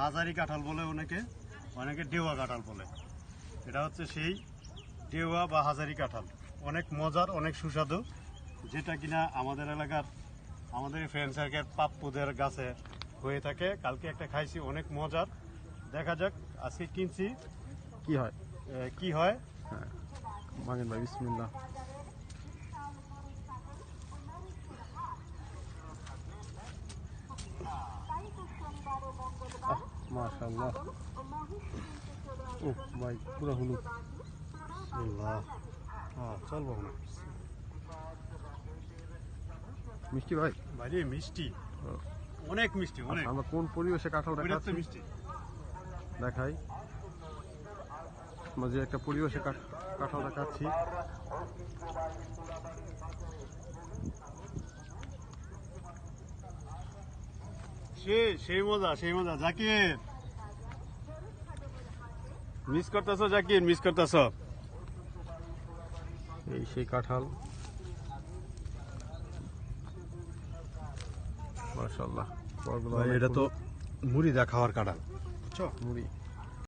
হাজারি কাঁঠাল বলে, অনেকে অনেকে ডেওয়া কাঁঠাল বলে। এটা হচ্ছে সেই ডেওয়া বা হাজারি কাঁঠাল, অনেক মজার, অনেক সুস্বাদু, যেটা কিনা আমাদের এলাকার আমাদের ফ্রেন্ড সার্কেল পাপ্পুদের গাছে হয়ে থাকে। কালকে একটা খাইছি, অনেক মজার। দেখা যাক আজকে কিনছি কি হয়। কি হয়। হ্যাঁ, ভাঙেন ভাই, বিসমিল্লাহ। মাশাআল্লাহ, ও ভাই পুরো হলুদ। চলবো না মিষ্টি ভাই, ভাই, মিষ্টি, অনেক মিষ্টি, অনেক। আমরা কোন পরিবেশে কাঁঠালটা খাচ্ছি মিষ্টি দেখাই। আমরা যে একটা পরিবেশে কাঁঠালটা খাচ্ছি, সেই মজা, সেই মজা। জাকির মিস করতেছ, জাকির মিস করতেছ। এই সেই কাঁঠাল, মাশাআল্লাহ। এটা তো মুড়ি দা খাওয়ার কাঁঠাল, বুঝছো? মুড়ি